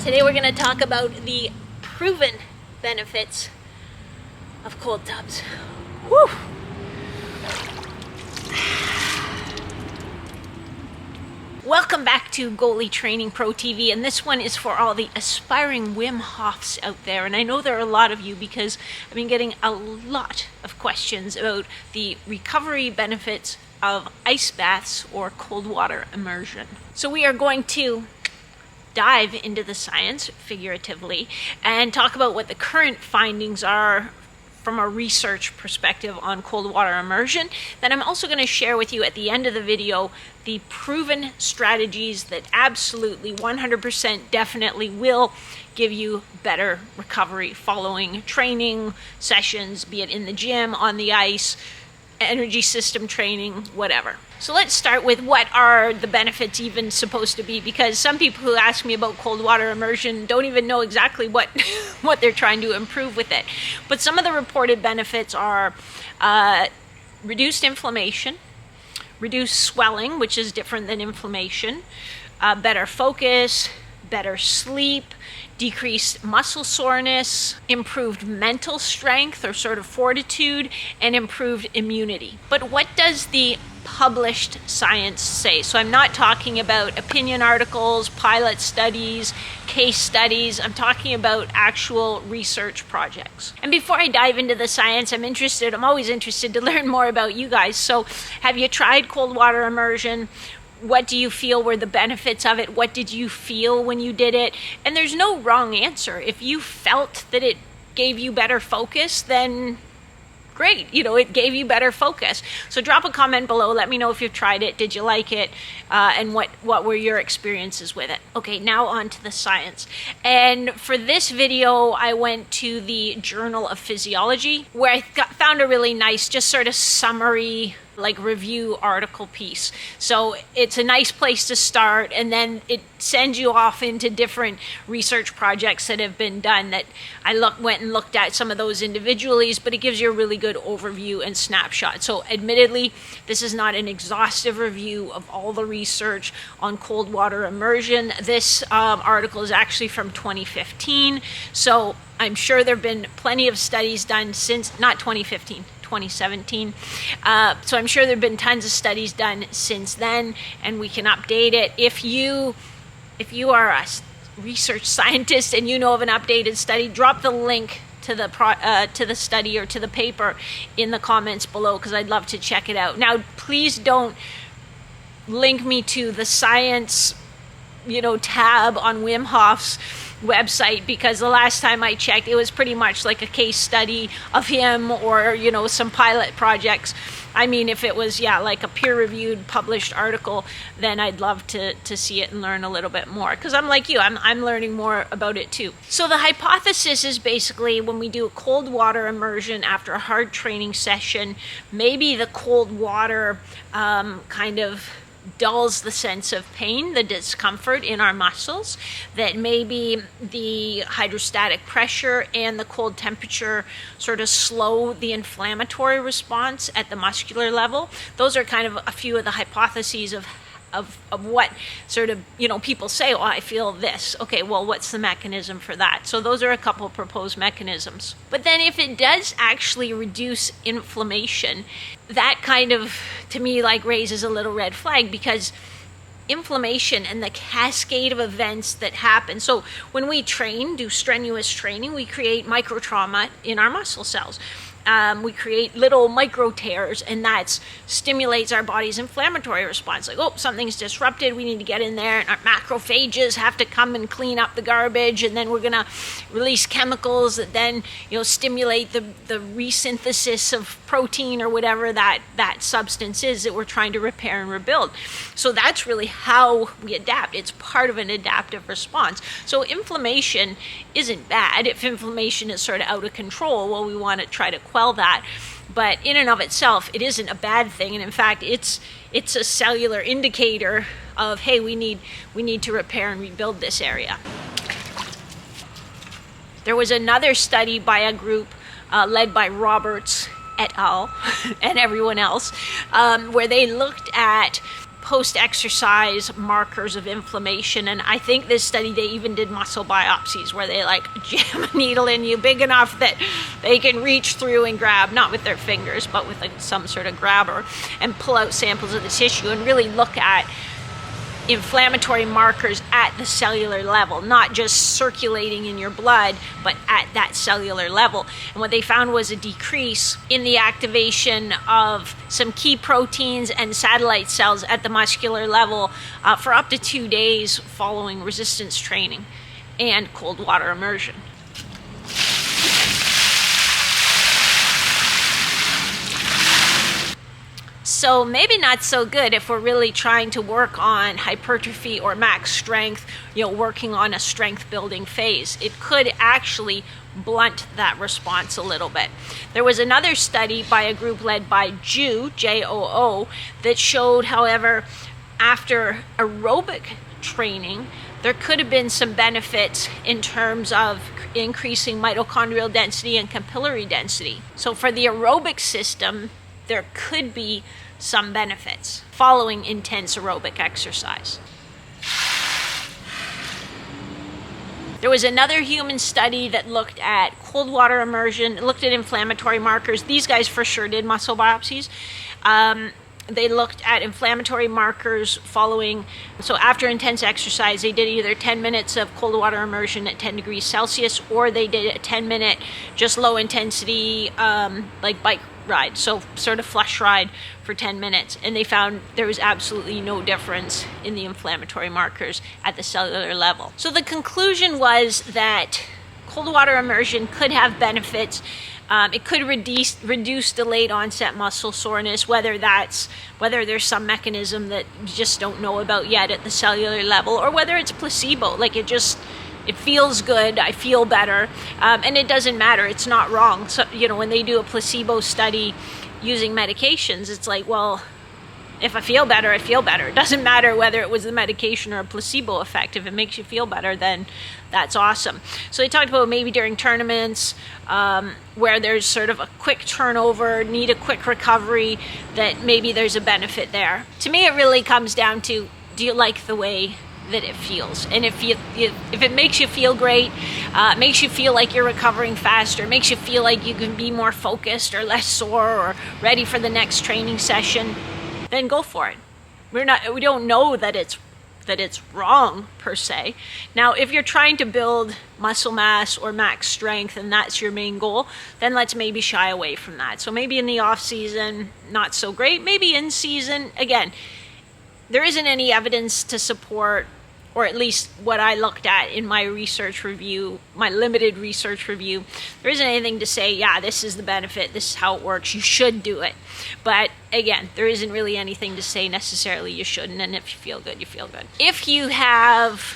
Today we're going to talk about the proven benefits of cold tubs. Woo! Welcome back to Goalie Training Pro TV, and this one is for all the aspiring Wim Hofs out there. And I know there are a lot of you because I've been getting a lot of questions about the recovery benefits of ice baths or cold water immersion. So we are going to dive into the science, figuratively, and talk about what the current findings are from a research perspective on cold water immersion. Then I'm also going to share with you at the end of the video the proven strategies that absolutely 100% definitely will give you better recovery following training sessions, be it in the gym, on the ice, energy system training, whatever. So let's start with what are the benefits even supposed to be, because some people who ask me about cold water immersion don't even know exactly what they're trying to improve with it. But some of the reported benefits are reduced inflammation, reduced swelling, which is different than inflammation, better focus, better sleep, decreased muscle soreness, improved mental strength or sort of fortitude, and improved immunity. But what does the published science say? So I'm not talking about opinion articles, pilot studies, case studies. I'm talking about actual research projects. And before I dive into the science, I'm always interested to learn more about you guys. So have you tried cold water immersion? What do you feel were the benefits of it? What did you feel when you did it? And there's no wrong answer. If you felt that it gave you better focus, then great, it gave you better focus. So drop a comment below. Let me know if you've tried it. Did you like it? And what were your experiences with it? Okay, now on to the science. And for this video, I went to the Journal of Physiology, where I found a really nice, just sort of summary, review article piece. So it's a nice place to start, and then it sends you off into different research projects that have been done that I went and looked at some of those individually, but it gives you a really good overview and snapshot. So admittedly, this is not an exhaustive review of all the research on cold water immersion. This article is actually from 2015. So I'm sure there have been plenty of studies done since, not 2015, 2017. So I'm sure there have been tons of studies done since then, and we can update it. If you are a research scientist and you know of an updated study, drop the link to the study or to the paper in the comments below, because I'd love to check it out. Now, please don't link me to the science, tab on Wim Hof's website, because the last time I checked, it was pretty much like a case study of him or, some pilot projects. I mean, if it was, like a peer-reviewed published article, then I'd love to see it and learn a little bit more, because I'm like you, I'm learning more about it too. So the hypothesis is basically when we do a cold water immersion after a hard training session, maybe the cold water kind of dulls the sense of pain, the discomfort in our muscles, that maybe the hydrostatic pressure and the cold temperature sort of slow the inflammatory response at the muscular level. Those are kind of a few of the hypotheses of what sort of, people say, oh, I feel this. Okay, well, what's the mechanism for that? So those are a couple of proposed mechanisms. But then if it does actually reduce inflammation, that kind of, to me, raises a little red flag, because inflammation and the cascade of events that happen. So when we do strenuous training, we create microtrauma in our muscle cells. We create little micro tears, and that stimulates our body's inflammatory response. Something's disrupted, we need to get in there, and our macrophages have to come and clean up the garbage, and then we're going to release chemicals that then stimulate the resynthesis of protein or whatever that substance is that we're trying to repair and rebuild. So that's really how we adapt. It's part of an adaptive response. So inflammation isn't bad. If inflammation is sort of out of control, well, we want to try to quell that. But in and of itself, it isn't a bad thing. And in fact, it's a cellular indicator of, hey, we need to repair and rebuild this area. There was another study by a group led by Roberts et al. And everyone else, where they looked at post-exercise markers of inflammation. And I think this study, they even did muscle biopsies where they like jam a needle in you big enough that they can reach through and grab, not with their fingers, but with like some sort of grabber, and pull out samples of the tissue and really look at inflammatory markers at the cellular level, not just circulating in your blood, but at that cellular level. And what they found was a decrease in the activation of some key proteins and satellite cells at the muscular level for up to 2 days following resistance training and cold water immersion. So maybe not so good if we're really trying to work on hypertrophy or max strength, working on a strength building phase. It could actually blunt that response a little bit. There was another study by a group led by Joo, Joo, that showed, however, after aerobic training, there could have been some benefits in terms of increasing mitochondrial density and capillary density. So for the aerobic system, there could be some benefits following intense aerobic exercise. There was another human study that looked at cold water immersion, looked at inflammatory markers. These guys for sure did muscle biopsies. They looked at inflammatory markers following, so after intense exercise, they did either 10 minutes of cold water immersion at 10 degrees Celsius, or they did a 10-minute, just low intensity, like bike ride, so sort of flush ride for 10 minutes, and they found there was absolutely no difference in the inflammatory markers at the cellular level. So the conclusion was that cold water immersion could have benefits. It could reduce delayed onset muscle soreness, whether there's some mechanism that you just don't know about yet at the cellular level, or whether it's placebo, like it feels good, I feel better, and it doesn't matter, it's not wrong. So, when they do a placebo study using medications, it's like, well, if I feel better, I feel better. It doesn't matter whether it was the medication or a placebo effect. If it makes you feel better, then that's awesome. So they talked about maybe during tournaments where there's sort of a quick turnover, need a quick recovery, that maybe there's a benefit there. To me, it really comes down to, do you like the way that it feels? And if it makes you feel great, makes you feel like you're recovering faster, makes you feel like you can be more focused or less sore or ready for the next training session, then go for it. We don't know that it's wrong per se. Now, if you're trying to build muscle mass or max strength and that's your main goal, then let's maybe shy away from that. So maybe in the off season, not so great. Maybe in season, again, there isn't any evidence to support, or at least what I looked at in my research review, my limited research review, there isn't anything to say, yeah, this is the benefit, this is how it works, you should do it. But again, there isn't really anything to say necessarily you shouldn't, and if you feel good, you feel good. If you have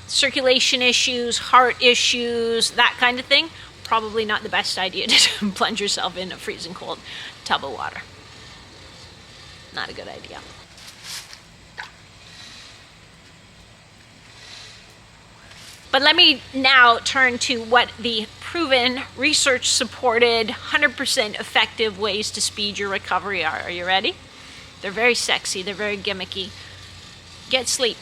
circulation issues, heart issues, that kind of thing, probably not the best idea to plunge yourself in a freezing cold tub of water. Not a good idea. But let me now turn to what the proven, research-supported, 100% effective ways to speed your recovery are. Are you ready? They're very sexy. They're very gimmicky. Get sleep.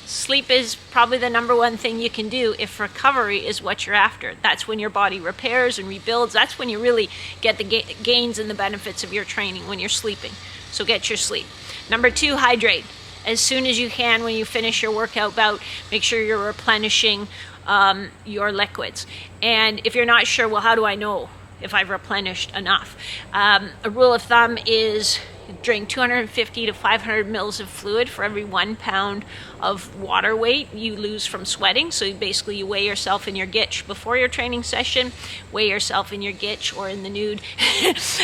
Sleep is probably the number one thing you can do if recovery is what you're after. That's when your body repairs and rebuilds. That's when you really get the gains and the benefits of your training, when you're sleeping. So get your sleep. Number 2, hydrate. As soon as you can, when you finish your workout bout, make sure you're replenishing your liquids. And if you're not sure, well, how do I know if I've replenished enough? A rule of thumb is drink 250 to 500 mils of fluid for every 1 pound of water weight you lose from sweating. So basically you weigh yourself in your gitch before your training session, weigh yourself in your gitch or in the nude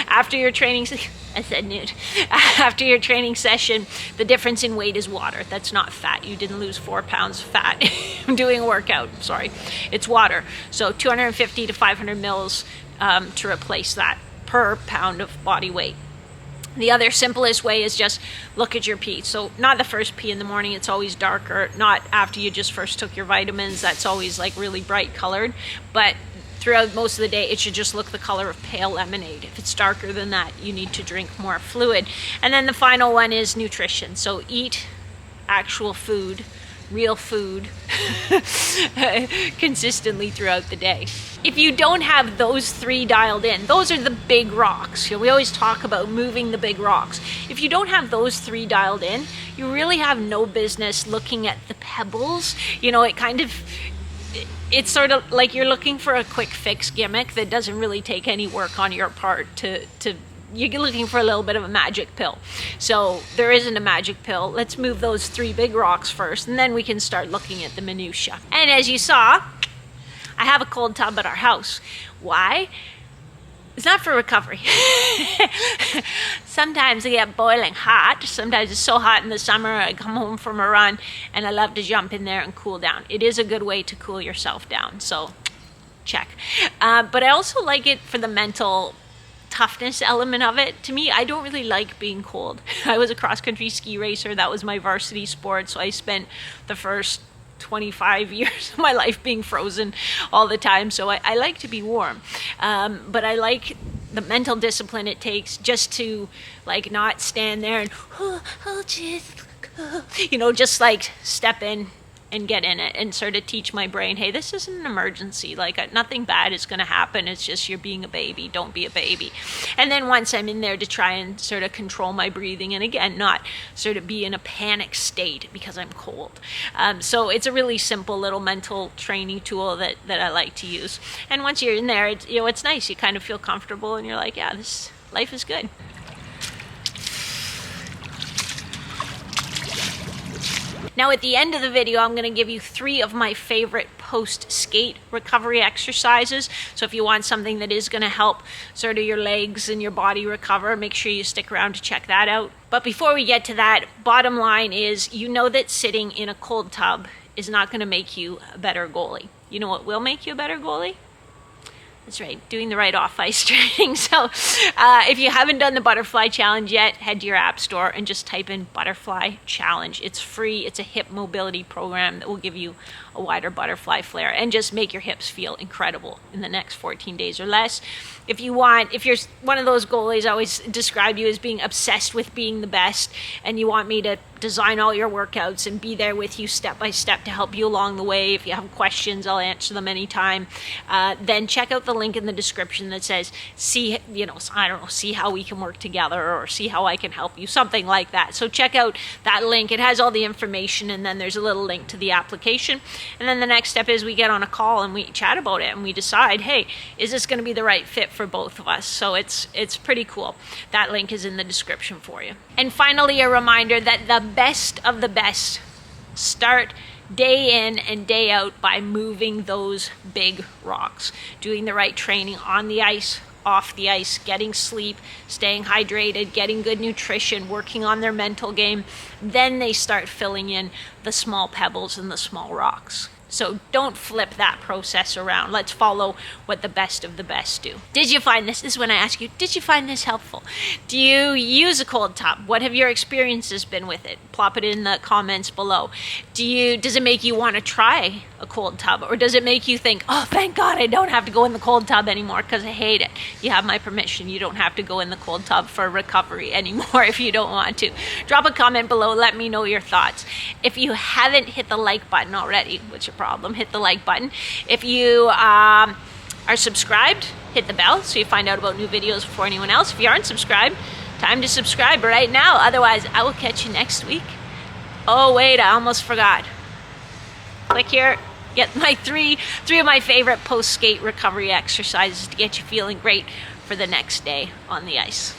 after your training session. I said nude. After your training session, the difference in weight is water. That's not fat. You didn't lose 4 pounds of fat doing a workout. Sorry. It's water. So 250 to 500 mils to replace that per pound of body weight. The other simplest way is just look at your pee. So not the first pee in the morning, it's always darker. Not after you just first took your vitamins, that's always like really bright colored. But throughout most of the day, it should just look the color of pale lemonade. If it's darker than that, you need to drink more fluid. And then the final one is nutrition. So eat actual food, real food, consistently throughout the day. If you don't have those 3 dialed in, those are the big rocks. We always talk about moving the big rocks. If you don't have those 3 dialed in, you really have no business looking at the pebbles. It's sort of like you're looking for a quick fix gimmick that doesn't really take any work on your part you're looking for a little bit of a magic pill. So there isn't a magic pill. Let's move those 3 big rocks first, and then we can start looking at the minutia. And as you saw, I have a cold tub at our house. Why? It's not for recovery. Sometimes I get boiling hot. Sometimes it's so hot in the summer, I come home from a run and I love to jump in there and cool down. It is a good way to cool yourself down, so check. But I also like it for the mental toughness element of it. To me, I don't really like being cold. I was a cross-country ski racer. That was my varsity sport, so I spent the first 25 years of my life being frozen all the time, so I like to be warm. But I like the mental discipline it takes just to not stand there and just step in and get in it and sort of teach my brain, hey, this isn't an emergency. Nothing bad is going to happen. It's just you're being a baby. Don't be a baby. And then once I'm in there, to try and sort of control my breathing, and again, not sort of be in a panic state because I'm cold. So it's a really simple little mental training tool that I like to use. And once you're in there, it's nice. You kind of feel comfortable and you're like, yeah, this life is good. Now at the end of the video, I'm going to give you 3 of my favorite post-skate recovery exercises. So if you want something that is going to help sort of your legs and your body recover, make sure you stick around to check that out. But before we get to that, bottom line is, that sitting in a cold tub is not going to make you a better goalie. You know what will make you a better goalie? That's right, doing the right off-ice training. So if you haven't done the Butterfly Challenge yet, head to your app store and just type in Butterfly Challenge. It's free. It's a hip mobility program that will give you a wider butterfly flare and just make your hips feel incredible in the next 14 days or less. If you're one of those goalies, I always describe you as being obsessed with being the best, and you want me to design all your workouts and be there with you step by step to help you along the way. If you have questions, I'll answer them anytime. Then check out the link in the description that says, see how we can work together, or see how I can help you, something like that. So check out that link. It has all the information, and then there's a little link to the application. And then the next step is we get on a call and we chat about it, and we decide, hey, is this going to be the right fit for both of us? So it's pretty cool. That link is in the description for you. And finally, a reminder that the best of the best start day in and day out by moving those big rocks, doing the right training on the ice, off the ice, getting sleep, staying hydrated, getting good nutrition, working on their mental game. Then they start filling in the small pebbles and the small rocks. So don't flip that process around. Let's follow what the best of the best do. Did you find this? This is when I ask you, did you find this helpful? Do you use a cold tub? What have your experiences been with it? Plop it in the comments below. Does it make you want to try a cold tub? Or does it make you think, oh, thank God I don't have to go in the cold tub anymore because I hate it? You have my permission. You don't have to go in the cold tub for recovery anymore if you don't want to. Drop a comment below. Let me know your thoughts. If you haven't hit the like button already, which is problem, hit the like button. If you are subscribed, hit the bell so you find out about new videos before anyone else. If you aren't subscribed, time to subscribe right now. Otherwise, I will catch you next week. Oh wait, I almost forgot. Click here. Get my three of my favorite post-skate recovery exercises to get you feeling great for the next day on the ice.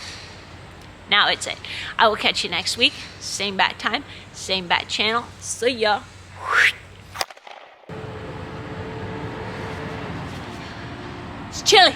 Now it's it. I will catch you next week. Same bat time, same bat channel. See ya. It's chilly.